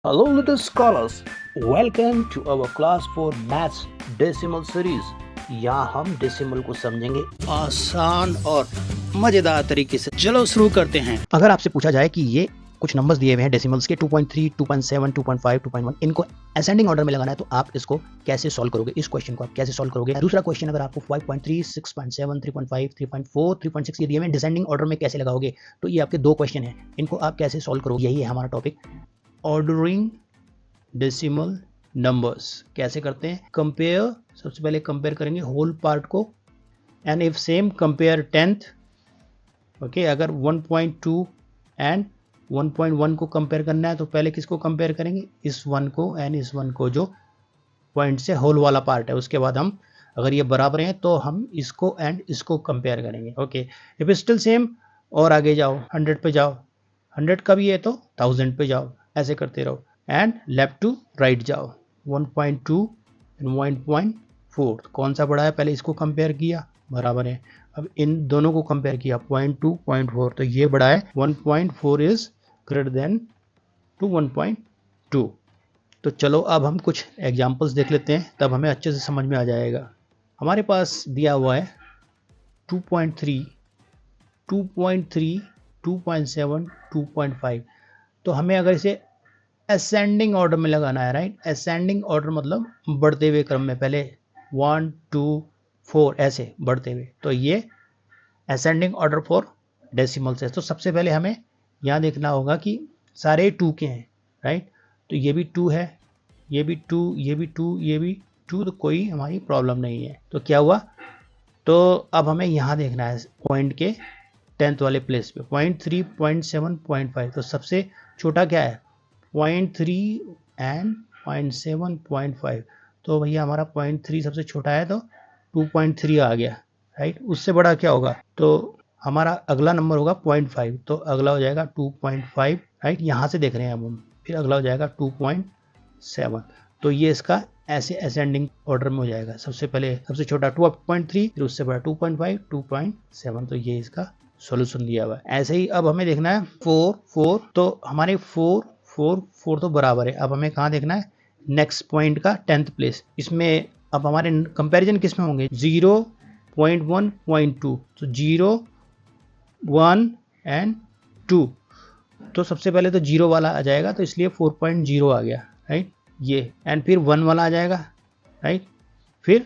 Hello little scholars, welcome to our class for maths decimal series। यहाँ हम decimal को समझेंगे आसान और मजेदार तरीके से। चलो शुरू करते हैं। अगर आपसे पूछा जाए कि ये कुछ नंबर्स दिए हुए हैं डेसिमल्स के 2.3, 2.7, 2.5, 2.1, इनको असेंडिंग ऑर्डर में लगाना है तो आप इसको कैसे सॉल्व करोगे, इस क्वेश्चन को आप कैसे सॉल्व करोगे। दूसरा क्वेश्चन अगर आपको 5.3, 6.7, 3.5, 3.4, 3.6 ये दिए हुए हैं डिसेंडिंग ऑर्डर में कैसे लगाओगे, तो ये आपके दो क्वेश्चन हैं, इनको आप कैसे सॉल्व करोगे, यही है हमारा टॉपिक। ऑर्डरिंग डेसिमल नंबर्स कैसे करते हैं, कंपेयर, सबसे पहले कंपेयर करेंगे होल पार्ट को, and if same compare tenth. Okay, अगर 1.2 एंड 1.1 को कंपेयर करना है तो पहले किसको कंपेयर करेंगे, इस वन को एंड इस वन को जो पॉइंट से होल वाला पार्ट है। उसके बाद हम अगर ये बराबर हैं तो हम इसको एंड इसको कंपेयर करेंगे। ओके, इफ स्टिल सेम और आगे जाओ, 100 पे जाओ, 100 का भी है तो 1000 पे जाओ, ऐसे करते रहो एंड लेफ्ट टू राइट जाओ। 1.2 एंड 1.4 कौन सा बड़ा है, पहले इसको कंपेयर किया, बराबर है। अब इन दोनों को कंपेयर किया 0.2, 0.4, तो ये बड़ा है। 1.4 इज ग्रेटर देन टू 1.2। तो चलो अब हम कुछ एग्जांपल्स देख लेते हैं, तब हमें अच्छे से समझ में आ जाएगा। हमारे पास दिया हुआ है 2.3, 2.3, 2.7, 2.5। तो हमें अगर इसे असेंडिंग ऑर्डर में लगाना है, राइट। असेंडिंग ऑर्डर मतलब बढ़ते हुए क्रम में, पहले 1, 2, 4 ऐसे बढ़ते हुए, तो ये असेंडिंग ऑर्डर फॉर डेसिमल्स है। तो सबसे पहले हमें यहाँ देखना होगा कि सारे 2 के हैं, राइट। तो ये भी 2 है, ये भी 2, ये भी 2, ये भी 2, तो कोई हमारी प्रॉब्लम नहीं है। तो क्या हुआ, तो अब हमें यहाँ देखना है पॉइंट के 10th वाले प्लेस पे 0.3, 0.7, 0.5। तो सबसे छोटा क्या है, 0.3 एंड 0.7, 0.5। तो भैया हमारा 0.3 सबसे छोटा है, तो 2.3 आ गया, राइट। उससे बड़ा क्या होगा, तो हमारा अगला नंबर होगा 0.5, तो अगला हो जाएगा 2.5, राइट। यहाँ से देख रहे हैं अब हम, फिर अगला हो जाएगा 2.7। तो ये इसका ऐसे असेंडिंग ऑर्डर में हो जाएगा। सबसे पहले सबसे छोटा 2.3, फिर उससे बड़ा 2.5, 2.7। तो ये इसका सॉल्यूशन दिया हुआ है। ऐसे ही अब हमें देखना है 4, 4। तो हमारे 4, 4, 4 तो बराबर है। अब हमें कहाँ देखना है, नेक्स्ट पॉइंट का 10th प्लेस। इसमें अब हमारे कंपैरिजन किस में होंगे, 0, 0.1, 0.2। तो 0, 1 एंड 2। तो सबसे पहले तो 0 वाला आ जाएगा, तो इसलिए 4.0 आ गया, राइट। ये एंड फिर 1 वाला आ जाएगा, राइट। फिर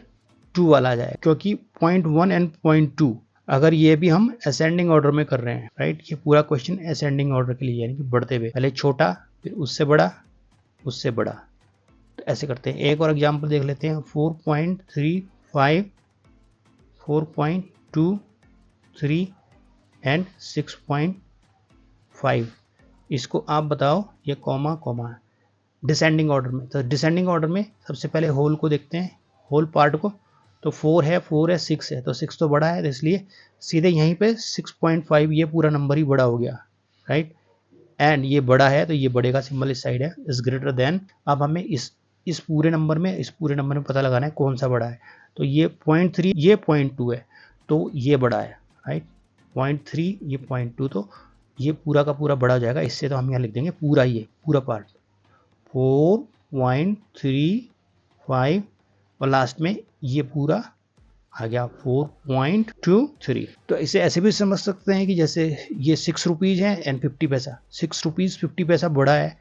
2 वाला आ जाएगा, क्योंकि 0.1 एंड 0.2 अगर ये भी हम असेंडिंग ऑर्डर में कर रहे हैं, राइट। ये पूरा क्वेश्चन असेंडिंग ऑर्डर के लिए, यानी कि बढ़ते हुए, पहले छोटा, फिर उससे बड़ा, उससे बड़ा। तो ऐसे करते हैं। एक और एग्जांपल देख लेते हैं, 4.35, 4.23 एंड 6.5। इसको आप बताओ, ये कॉमा कॉमा डिसेंडिंग ऑर्डर में। तो डिसेंडिंग ऑर्डर में सबसे पहले होल को देखते हैं, होल पार्ट को। तो 4 है, 4 है, 6 है, तो 6 तो बड़ा है, तो इसलिए सीधे यहीं पे 6.5, ये पूरा नंबर ही बड़ा हो गया, राइट। एंड ये बड़ा है, तो ये बड़े का सिंबल इस साइड है, इज ग्रेटर देन। अब हमें इस पूरे नंबर में पता लगाना है कौन सा बड़ा है। तो ये 0.3, ये 0.2 है, तो ये बड़ा है, राइट। 0.3, ये 0.2, तो ये पूरा का पूरा बड़ा हो जाएगा। इससे तो हम यहाँ लिख देंगे पूरा, ये पूरा पार्ट 4.35, और लास्ट में ये पूरा आ गया 4.23। तो इसे ऐसे भी समझ सकते हैं कि जैसे ये 6 रुपीज़ है एंड 50 पैसा, 6 रुपीज़ 50 पैसा बड़ा है।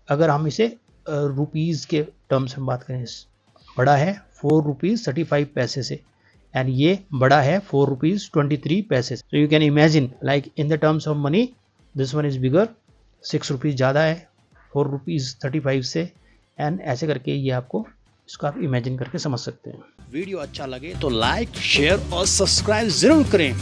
अगर हम इसे रुपीज़ के टर्म्स में बात करें, बड़ा है 4 रुपीज़ 35 पैसे से, एंड ये बड़ा है 4 रुपीज़ 23 पैसे से। तो you can imagine like in the terms of money this one is bigger, 6 rupees ज़्यादा है 4 रुपीज़ 35 से, एंड ऐसे करके ये आपको, इसको आप इमेजिन करके समझ सकते हैं। वीडियो अच्छा लगे तो लाइक, शेयर और सब्सक्राइब जरूर करें।